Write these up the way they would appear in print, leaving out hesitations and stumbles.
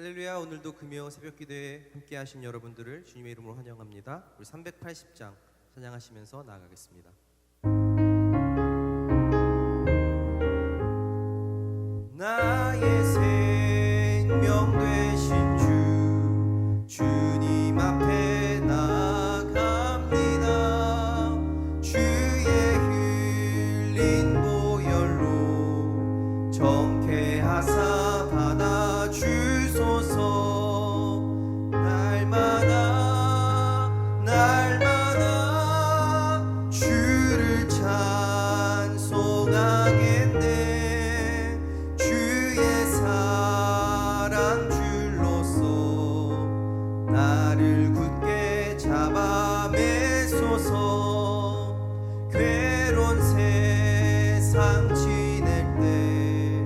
할렐루야. 오늘도 금요 새벽기도에 함께 하신 여러분들을 주님의 이름으로 환영합니다. 우리 380장 찬양하시면서 나아가겠습니다. 나의 생명 되신 주 주님 앞에 나아갑니다. 주의 흘린 보혈로 정케하사 받아주소서. 날마다 주를 찬송하겠네. 주의 사랑 줄로서 나를 굳게 잡아 매소서. 괴로운 세상 지낼 때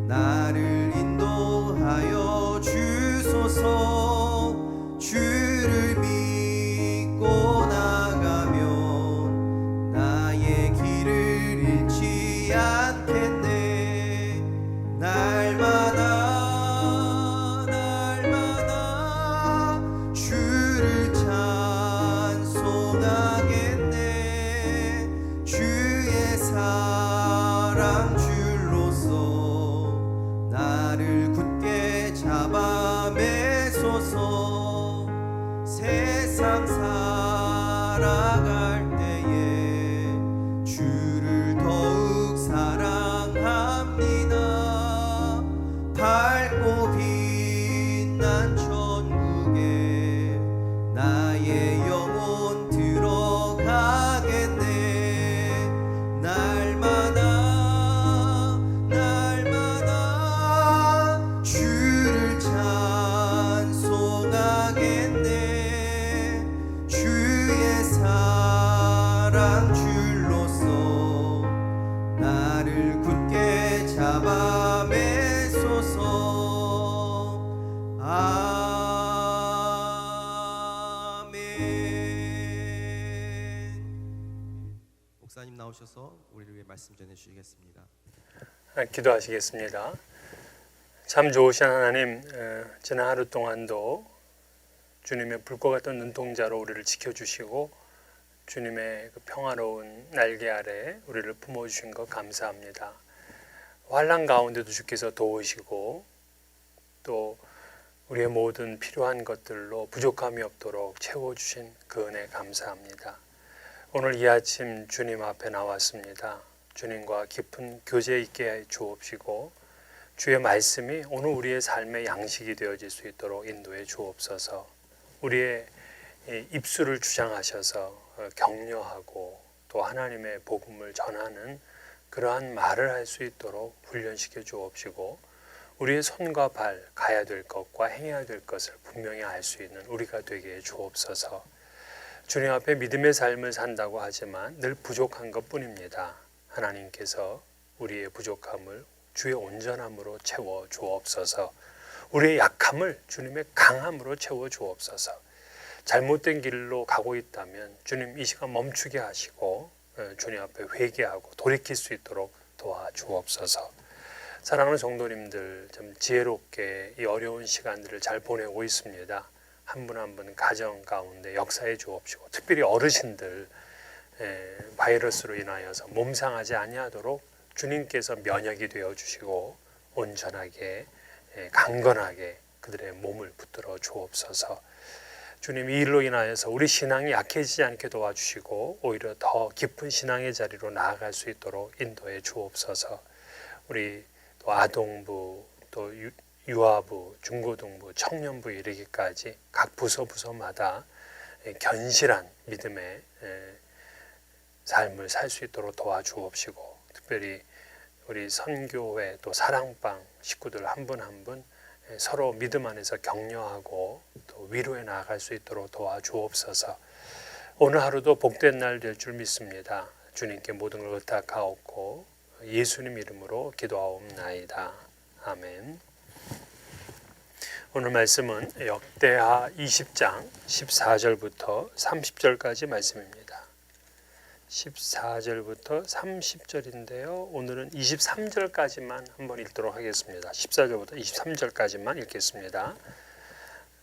나를 인도하여 주소서. 주를 믿고 나가면 나의 길을 잃지 않겠네. 날마다 주를 찬송하겠네. 주의 사랑 줄로서 나를 굳게 잡아 매소서. 세상 살아갈 때에 주를 더욱 사랑합니다. 밝고 빛난 천국에 나의 영혼 들어가겠네. 날마다 주를 찬송하겠네. 주의 사랑 줄로서 나를 굳게 잡아 매소서. 아멘. 목사님 나오셔서 우리를 위해 말씀 전해주시겠습니다. 기도하시겠습니다. 참 좋으신 하나님, 지난 하루 동안도 주님의 불과 같은 눈동자로 우리를 지켜주시고 주님의 그 평화로운 날개 아래 우리를 품어주신 것 감사합니다. 환난 가운데도 주께서 도우시고 또 우리의 모든 필요한 것들로 부족함이 없도록 채워주신 그 은혜 감사합니다. 오늘 이 아침 주님 앞에 나왔습니다. 주님과 깊은 교제 있게 해 주옵시고 주의 말씀이 오늘 우리의 삶의 양식이 되어질 수 있도록 인도해 주옵소서. 우리의 입술을 주장하셔서 격려하고 또 하나님의 복음을 전하는 그러한 말을 할 수 있도록 훈련시켜 주옵시고 우리의 손과 발 가야 될 것과 행해야 될 것을 분명히 알 수 있는 우리가 되게 해 주옵소서. 주님 앞에 믿음의 삶을 산다고 하지만 늘 부족한 것뿐입니다. 하나님께서 우리의 부족함을 주의 온전함으로 채워 주옵소서. 우리의 약함을 주님의 강함으로 채워 주옵소서. 잘못된 길로 가고 있다면 주님 이 시간 멈추게 하시고 주님 앞에 회개하고 돌이킬 수 있도록 도와주옵소서. 사랑하는 성도님들, 좀 지혜롭게 이 어려운 시간들을 잘 보내고 있습니다. 한 분 한 분 가정 가운데 역사해 주옵시고 특별히 어르신들 바이러스로 인하여서 몸 상하지 아니하도록 주님께서 면역이 되어 주시고 온전하게 강건하게 그들의 몸을 붙들어 주옵소서. 주님 이 일로 인하여서 우리 신앙이 약해지지 않게 도와주시고 오히려 더 깊은 신앙의 자리로 나아갈 수 있도록 인도해 주옵소서. 우리 또 아동부 또 유아부, 중고등부, 청년부 이르기까지 각 부서마다 견실한 믿음의 삶을 살 수 있도록 도와주옵시고 특별히 우리 선교회 또 사랑방 식구들 한 분 한 분 서로 믿음 안에서 격려하고 또 위로해 나아갈 수 있도록 도와주옵소서. 오늘 하루도 복된 날 될 줄 믿습니다. 주님께 모든 걸 의탁하옵고 예수님 이름으로 기도하옵나이다. 아멘. 오늘 말씀은 역대하 20장 14절부터 30절까지 말씀입니다. 14절부터 30절인데요. 오늘은 23절까지만 한번 읽도록 하겠습니다. 14절부터 23절까지만 읽겠습니다.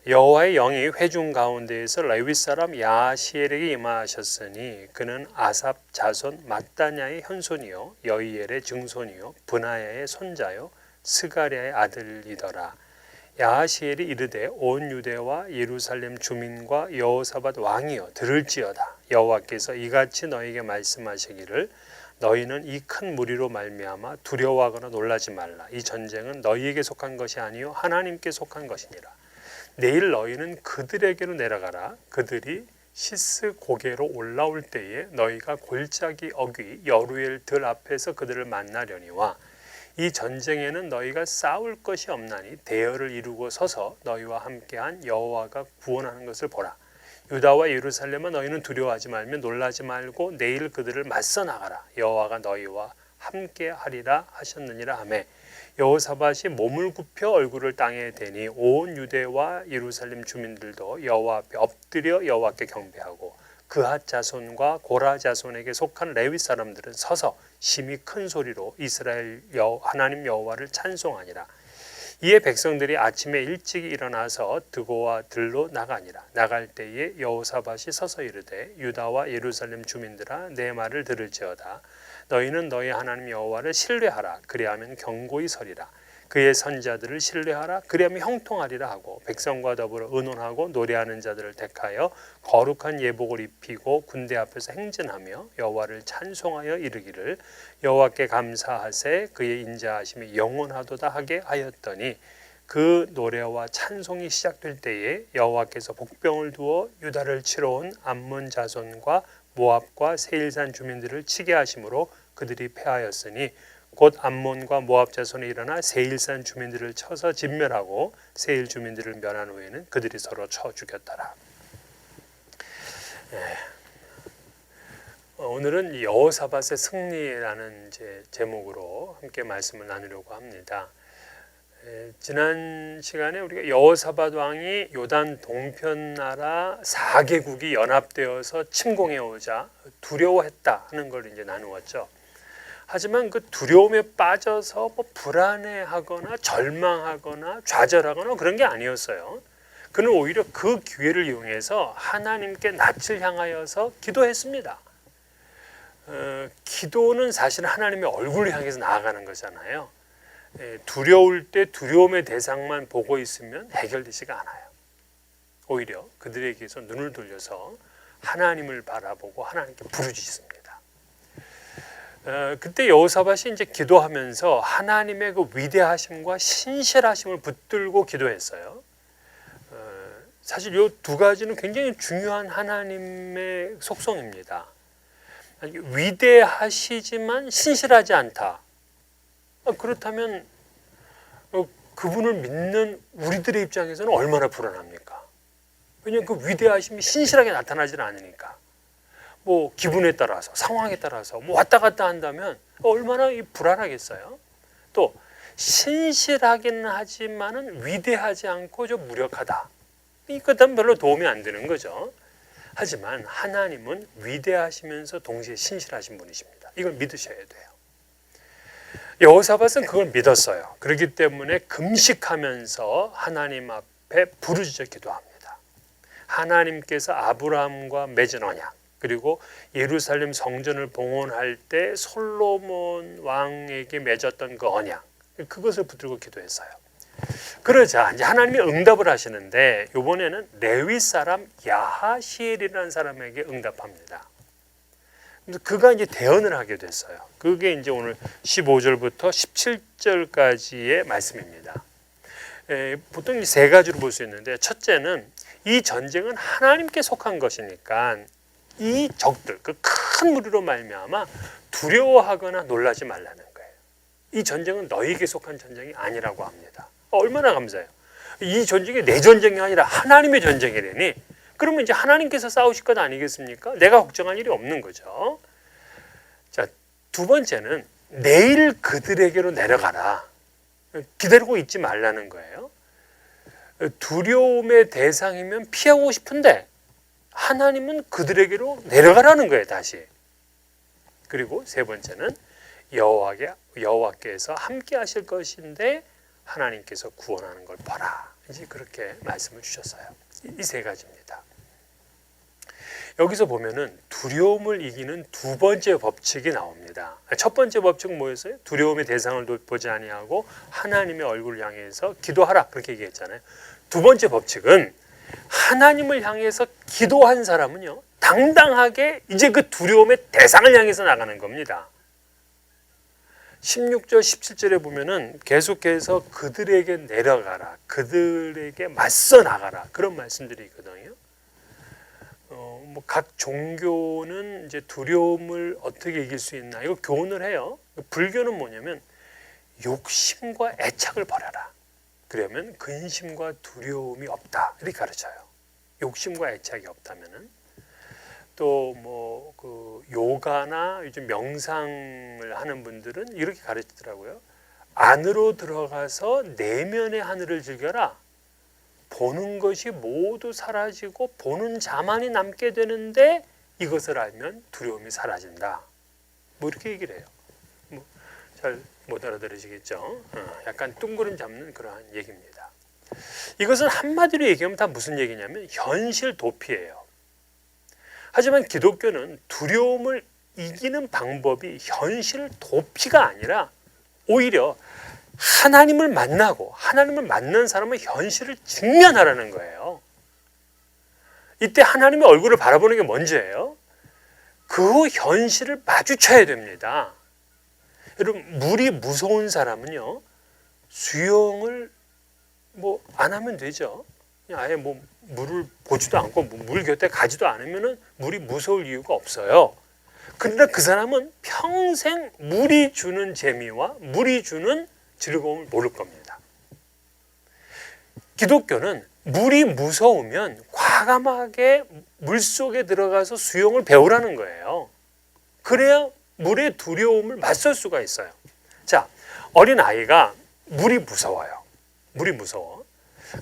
여호와의 영이 회중 가운데에서 레위 사람 야시엘에게 임하셨으니 그는 아삽 자손 mat단야의 현손이요 여이엘의 증손이요 브나야의 손자요 스가랴의 아들이더라. 야하시엘이 이르되 온 유대와 예루살렘 주민과 여호사밧 왕이여 들을지어다. 여호와께서 이같이 너희에게 말씀하시기를 너희는 이 큰 무리로 말미암아 두려워하거나 놀라지 말라. 이 전쟁은 너희에게 속한 것이 아니요 하나님께 속한 것이니라. 내일 너희는 그들에게로 내려가라. 그들이 시스 고개로 올라올 때에 너희가 골짜기 어귀 여루엘 들 앞에서 그들을 만나려니와 이 전쟁에는 너희가 싸울 것이 없나니 대열을 이루고 서서 너희와 함께한 여호와가 구원하는 것을 보라. 유다와 예루살렘은 너희는 두려워하지 말며 놀라지 말고 내일 그들을 맞서 나가라. 여호와가 너희와 함께하리라 하셨느니라 하매 여호사밧이 몸을 굽혀 얼굴을 땅에 대니 온 유대와 예루살렘 주민들도 여호와 앞에 엎드려 여호와께 경배하고 그핫 자손과 고라 자손에게 속한 레위 사람들은 서서 심히 큰 소리로 이스라엘 하나님 여호와를 찬송하니라. 이에 백성들이 아침에 일찍 일어나서 드고와 들로 나가니라. 나갈 때에 여호사밧이 서서 이르되 유다와 예루살렘 주민들아 내 말을 들을지어다. 너희는 너희 하나님 여호와를 신뢰하라. 그리하면 견고히 서리라. 그의 선자들을 신뢰하라. 그리하면 형통하리라 하고 백성과 더불어 의논하고 노래하는 자들을 택하여 거룩한 예복을 입히고 군대 앞에서 행진하며 여호와를 찬송하여 이르기를 여호와께 감사하세 그의 인자하심이 영원하도다 하게 하였더니 그 노래와 찬송이 시작될 때에 여호와께서 복병을 두어 유다를 치러 온 암몬 자손과 모압과 세일산 주민들을 치게 하심으로 그들이 패하였으니 곧 암몬과 모압 자손이 일어나 세일산 주민들을 쳐서 진멸하고 세일 주민들을 멸한 후에는 그들이 서로 쳐 죽였더라. 오늘은 여호사밧의 승리라는 제목으로 함께 말씀을 나누려고 합니다. 지난 시간에 우리가 여호사밧 왕이 요단 동편 나라 4개국이 연합되어서 침공해 오자 두려워했다 하는 걸 이제 나누었죠. 하지만 그 두려움에 빠져서 불안해하거나 절망하거나 좌절하거나 그런 게 아니었어요. 그는 오히려 그 기회를 이용해서 하나님께 낯을 향하여서 기도했습니다. 기도는 사실 하나님의 얼굴을 향해서 나아가는 거잖아요. 두려울 때 두려움의 대상만 보고 있으면 해결되지가 않아요. 오히려 그들에게서 눈을 돌려서 하나님을 바라보고 하나님께 부르짖습니다. 그때 여호사밧이 이제 기도하면서 하나님의 그 위대하심과 신실하심을 붙들고 기도했어요. 사실 이 두 가지는 굉장히 중요한 하나님의 속성입니다. 위대하시지만 신실하지 않다. 그렇다면 그분을 믿는 우리들의 입장에서는 얼마나 불안합니까? 왜냐하면 그 위대하심이 신실하게 나타나지 않으니까. 기분에 따라서 상황에 따라서 왔다 갔다 한다면 얼마나 불안하겠어요. 또 신실하긴 하지만은 위대하지 않고 좀 무력하다. 그렇다면 별로 도움이 안 되는 거죠. 하지만 하나님은 위대하시면서 동시에 신실하신 분이십니다. 이걸 믿으셔야 돼요. 여호사밧은 그걸 믿었어요. 그렇기 때문에 금식하면서 하나님 앞에 부르짖어 기도합니다. 하나님께서 아브라함과 맺은 언약 그리고 예루살렘 성전을 봉헌할 때 솔로몬 왕에게 맺었던 그 언약 그것을 붙들고 기도했어요. 그러자 이제 하나님이 응답을 하시는데 이번에는 레위 사람 야하시엘이라는 사람에게 응답합니다. 그가 이제 대언을 하게 됐어요. 그게 이제 오늘 15절부터 17절까지의 말씀입니다. 보통 세 가지로 볼 수 있는데 첫째는 이 전쟁은 하나님께 속한 것이니까 이 적들, 그 큰 무리로 말미암아 두려워하거나 놀라지 말라는 거예요. 이 전쟁은 너희에게 속한 전쟁이 아니라고 합니다. 얼마나 감사해요. 이 전쟁이 내 전쟁이 아니라 하나님의 전쟁이라니. 그러면 이제 하나님께서 싸우실 것 아니겠습니까? 내가 걱정할 일이 없는 거죠. 자, 두 번째는 내일 그들에게로 내려가라. 기다리고 있지 말라는 거예요. 두려움의 대상이면 피하고 싶은데 하나님은 그들에게로 내려가라는 거예요. 다시 그리고 세 번째는 여호와께서 함께 하실 것인데 하나님께서 구원하는 걸 보라. 이제 그렇게 말씀을 주셨어요. 이 세 가지입니다. 여기서 보면은 두려움을 이기는 두 번째 법칙이 나옵니다. 첫 번째 법칙은 뭐였어요? 두려움의 대상을 보지 아니하고 하나님의 얼굴을 향해서 기도하라, 그렇게 얘기했잖아요. 두 번째 법칙은 하나님을 향해서 기도한 사람은요, 당당하게 이제 그 두려움의 대상을 향해서 나가는 겁니다. 16절 17절에 보면은 계속해서 그들에게 내려가라, 그들에게 맞서 나가라, 그런 말씀들이 있거든요. 각 종교는 이제 두려움을 어떻게 이길 수 있나, 이거 교훈을 해요. 불교는 뭐냐면 욕심과 애착을 버려라, 그러면 근심과 두려움이 없다, 이렇게 가르쳐요. 욕심과 애착이 없다면은. 또 뭐 그 요가나 요즘 명상을 하는 분들은 이렇게 가르치더라고요. 안으로 들어가서 내면의 하늘을 즐겨라. 보는 것이 모두 사라지고 보는 자만이 남게 되는데 이것을 알면 두려움이 사라진다. 뭐 이렇게 얘기를 해요. 뭐 잘 못 알아들으시겠죠? 약간 뚱그름 잡는 그러한 얘기입니다. 이것은 한마디로 얘기하면 다 무슨 얘기냐면 현실 도피예요. 하지만 기독교는 두려움을 이기는 방법이 현실 도피가 아니라 오히려 하나님을 만나고 하나님을 만난 사람은 현실을 직면하라는 거예요. 이때 하나님의 얼굴을 바라보는 게 먼저예요. 그 현실을 마주쳐야 됩니다. 여러분, 물이 무서운 사람은요, 수영을 뭐 안 하면 되죠. 아예 뭐 물을 보지도 않고 물 곁에 가지도 않으면 물이 무서울 이유가 없어요. 그러나 그 사람은 평생 물이 주는 재미와 물이 주는 즐거움을 모를 겁니다. 기독교는 물이 무서우면 과감하게 물속에 들어가서 수영을 배우라는 거예요. 그래야 물의 두려움을 맞설 수가 있어요. 자, 어린아이가 물이 무서워요. 물이 무서워.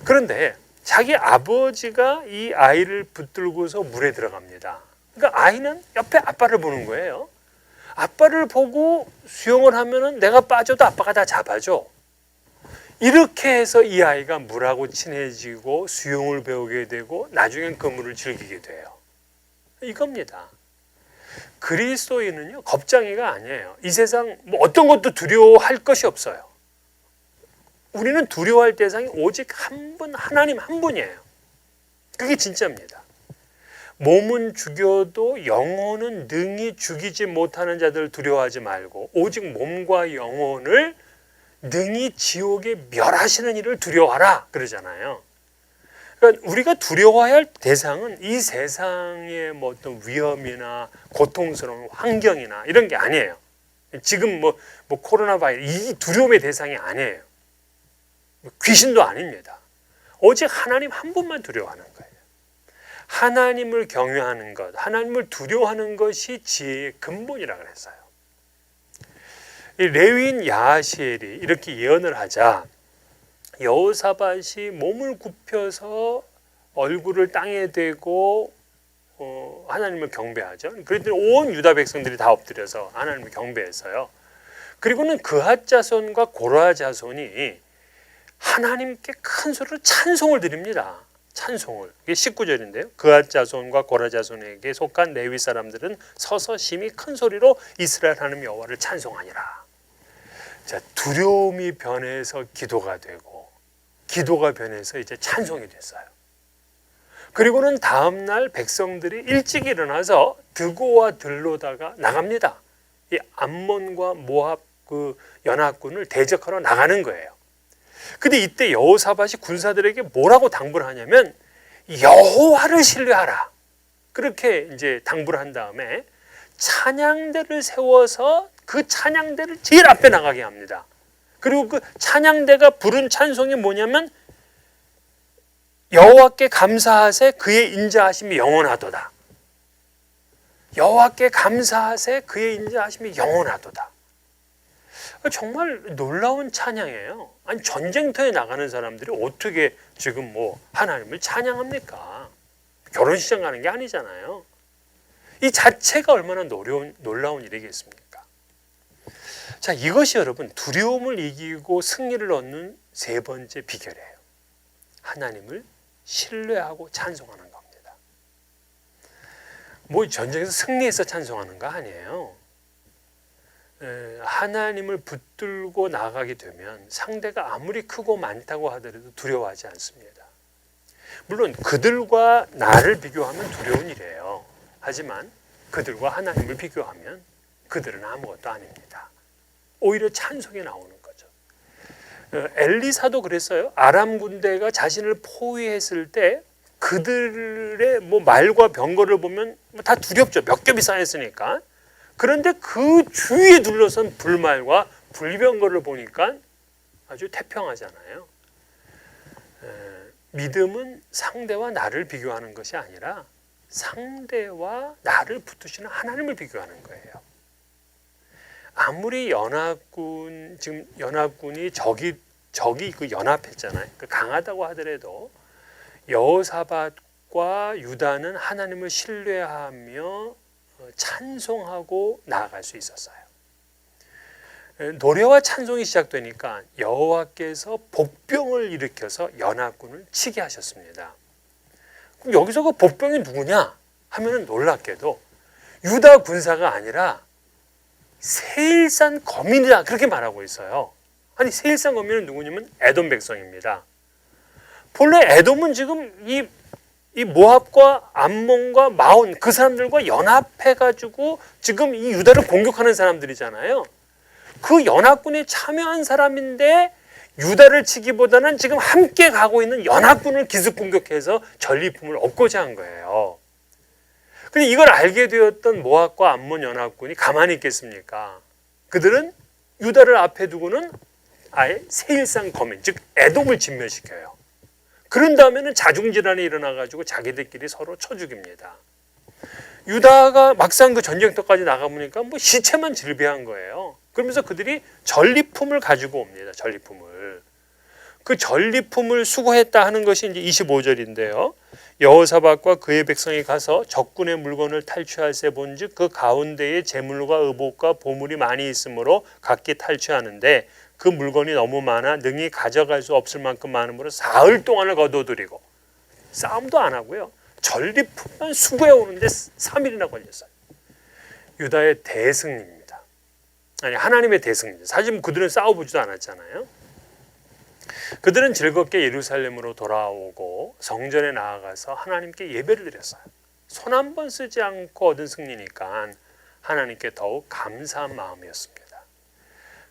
그런데 자기 아버지가 이 아이를 붙들고서 물에 들어갑니다. 그러니까 아이는 옆에 아빠를 보는 거예요. 아빠를 보고 수영을 하면은 내가 빠져도 아빠가 다 잡아줘. 이렇게 해서 이 아이가 물하고 친해지고 수영을 배우게 되고 나중엔 그 물을 즐기게 돼요. 이겁니다. 그리스도인은요, 겁쟁이가 아니에요. 이 세상 뭐 어떤 것도 두려워할 것이 없어요. 우리는 두려워할 대상이 오직 한 분, 하나님 한 분이에요. 그게 진짜입니다. 몸은 죽여도 영혼은 능히 죽이지 못하는 자들 두려워하지 말고 오직 몸과 영혼을 능히 지옥에 멸하시는 이를 두려워하라 그러잖아요. 그러니까 우리가 두려워해야 할 대상은 이 세상의 뭐 어떤 위험이나 고통스러운 환경이나 이런 게 아니에요. 지금 뭐 코로나 바이러스 이 두려움의 대상이 아니에요. 귀신도 아닙니다. 오직 하나님 한 분만 두려워하는 거예요. 하나님을 경외하는 것, 하나님을 두려워하는 것이 지혜의 근본이라 그랬어요. 이 레위인 야하시엘이 이렇게 예언을 하자 여호사밧이 몸을 굽혀서 얼굴을 땅에 대고 하나님을 경배하죠. 그랬더니 온 유다 백성들이 다 엎드려서 하나님을 경배했어요. 그리고는 그핫 자손과 고라 자손이 하나님께 큰 소리로 찬송을 드립니다. 찬송을. 이게 19절인데요. 그핫 자손과 고라 자손에게 속한 레위 사람들은 서서 심히 큰 소리로 이스라엘 하나님 여호와를 찬송하니라. 자, 두려움이 변해서 기도가 되고 기도가 변해서 이제 찬송이 됐어요. 그리고는 다음 날 백성들이 일찍 일어나서 드고와 들로다가 나갑니다. 이 암몬과 모압 그 연합군을 대적하러 나가는 거예요. 근데 이때 여호사밧이 군사들에게 뭐라고 당부를 하냐면 여호와를 신뢰하라. 그렇게 이제 당부를 한 다음에 찬양대를 세워서 그 찬양대를 제일 앞에 나가게 합니다. 그리고 그 찬양대가 부른 찬송이 뭐냐면 여호와께 감사하세 그의 인자하심이 영원하도다. 여호와께 감사하세 그의 인자하심이 영원하도다. 정말 놀라운 찬양이에요. 아니 전쟁터에 나가는 사람들이 어떻게 지금 뭐 하나님을 찬양합니까? 결혼식장 가는 게 아니잖아요. 이 자체가 얼마나 놀라운 일이겠습니까? 자, 이것이 여러분 두려움을 이기고 승리를 얻는 세 번째 비결이에요. 하나님을 신뢰하고 찬송하는 겁니다. 뭐 전쟁에서 승리해서 찬송하는 거 아니에요. 하나님을 붙들고 나가게 되면 상대가 아무리 크고 많다고 하더라도 두려워하지 않습니다. 물론 그들과 나를 비교하면 두려운 일이에요. 하지만 그들과 하나님을 비교하면 그들은 아무것도 아닙니다. 오히려 찬송이 나오는 거죠. 엘리사도 그랬어요. 아람 군대가 자신을 포위했을 때 그들의 뭐 말과 병거를 보면 다 두렵죠. 몇 겹이 쌓였으니까. 그런데 그 주위에 둘러선 불말과 불병거를 보니까 아주 태평하잖아요. 믿음은 상대와 나를 비교하는 것이 아니라 상대와 나를 붙드시는 하나님을 비교하는 거예요. 아무리 지금 연합군이 적이 그 연합했잖아요. 그 강하다고 하더라도 여호사밧과 유다는 하나님을 신뢰하며 찬송하고 나아갈 수 있었어요. 노래와 찬송이 시작되니까 여호와께서 복병을 일으켜서 연합군을 치게 하셨습니다. 그럼 여기서 그 복병이 누구냐 하면은 놀랍게도 유다 군사가 아니라 세일산 거민이다 그렇게 말하고 있어요. 아니 세일산 거민은 누구냐면 에돔 백성입니다. 본래 에돔은 지금 이 모압과 암몬과 마온 그 사람들과 연합해가지고 지금 이 유다를 공격하는 사람들이잖아요. 그 연합군에 참여한 사람인데 유다를 치기보다는 지금 함께 가고 있는 연합군을 기습 공격해서 전리품을 얻고자 한 거예요. 근데 이걸 알게 되었던 모압과 암몬 연합군이 가만히 있겠습니까? 그들은 유다를 앞에 두고는 아예 세일상 거민, 즉 에돔을 진멸시켜요. 그런 다음에는 자중질환이 일어나가지고 자기들끼리 서로 쳐 죽입니다. 유다가 막상 그 전쟁터까지 나가보니까 뭐 시체만 질비한 거예요. 그러면서 그들이 전리품을 가지고 옵니다. 전리품을. 그 전리품을 수거했다 하는 것이 이제 25절인데요. 여호사밧과 그의 백성이 가서 적군의 물건을 탈취할세 본즉 그 가운데에 재물과 의복과 보물이 많이 있으므로 각기 탈취하는데 그 물건이 너무 많아 능히 가져갈 수 없을 만큼 많으므로 사흘 동안을 거둬들이고 싸움도 안 하고요. 전리품만 수거해 오는데 3일이나 걸렸어요. 유다의 대승리입니다. 아니 하나님의 대승리죠. 사실 그들은 싸워보지도 않았잖아요. 그들은 즐겁게 예루살렘으로 돌아오고 성전에 나아가서 하나님께 예배를 드렸어요. 손 한 번 쓰지 않고 얻은 승리니까 하나님께 더욱 감사한 마음이었습니다.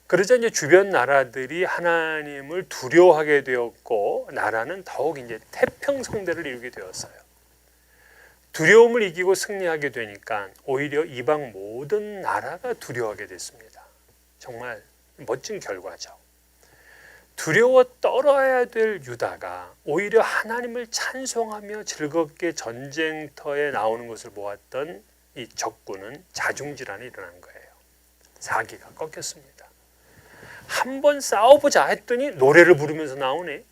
그러자 이제 주변 나라들이 하나님을 두려워하게 되었고 나라는 더욱 이제 태평성대를 이루게 되었어요. 두려움을 이기고 승리하게 되니까 오히려 이방 모든 나라가 두려워하게 됐습니다. 정말 멋진 결과죠. 두려워 떨어야 될 유다가 오히려 하나님을 찬송하며 즐겁게 전쟁터에 나오는 것을 보았던 이 적군은 자중질환이 일어난 거예요. 사기가 꺾였습니다. 한번 싸워보자 했더니 노래를 부르면서 나오네.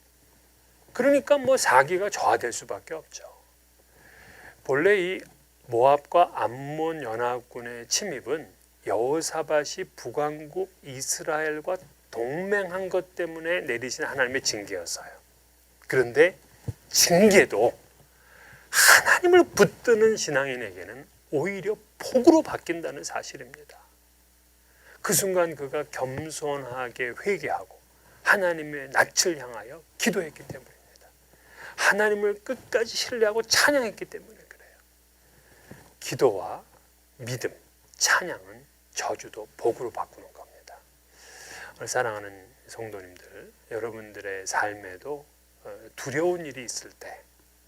그러니까 뭐 사기가 저하될 수밖에 없죠. 본래 이 모압과 암몬 연합군의 침입은 여호사밧이 북왕국 이스라엘과 동맹한 것 때문에 내리신 하나님의 징계였어요. 그런데 징계도 하나님을 붙드는 신앙인에게는 오히려 복으로 바뀐다는 사실입니다. 그 순간 그가 겸손하게 회개하고 하나님의 낯을 향하여 기도했기 때문입니다. 하나님을 끝까지 신뢰하고 찬양했기 때문에 그래요. 기도와 믿음, 찬양은 저주도 복으로 바꾸는 겁니다. 사랑하는 성도님들, 여러분들의 삶에도 두려운 일이 있을 때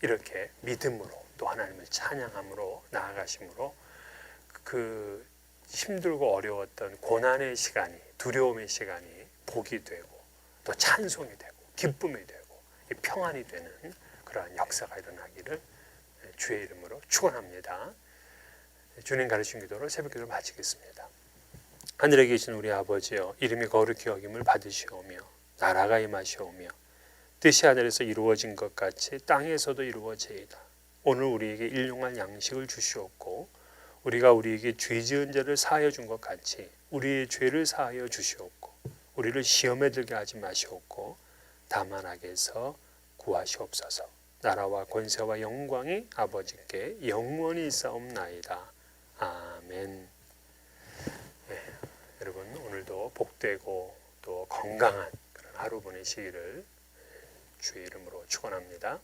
이렇게 믿음으로 또 하나님을 찬양함으로 나아가심으로 그 힘들고 어려웠던 고난의 시간이, 두려움의 시간이 복이 되고 또 찬송이 되고 기쁨이 되고 평안이 되는 그러한 역사가 일어나기를 주의 이름으로 축원합니다. 주님 가르친 기도로 새벽 기도를 마치겠습니다. 하늘에 계신 우리 아버지여, 이름이 거룩히 여김을 받으시오며 나라가 임하시오며 뜻이 하늘에서 이루어진 것 같이 땅에서도 이루어지이다. 오늘 우리에게 일용할 양식을 주시옵고 우리가 우리에게 죄 지은 자를 사하여 준 것 같이 우리의 죄를 사하여 주시옵고 우리를 시험에 들게 하지 마시옵고 다만 악에서 구하시옵소서. 나라와 권세와 영광이 아버지께 영원히 있사옵나이다. 아멘. 여러분 오늘도 복되고 또 건강한 그런 하루 보내시기를 주의 이름으로 축원합니다.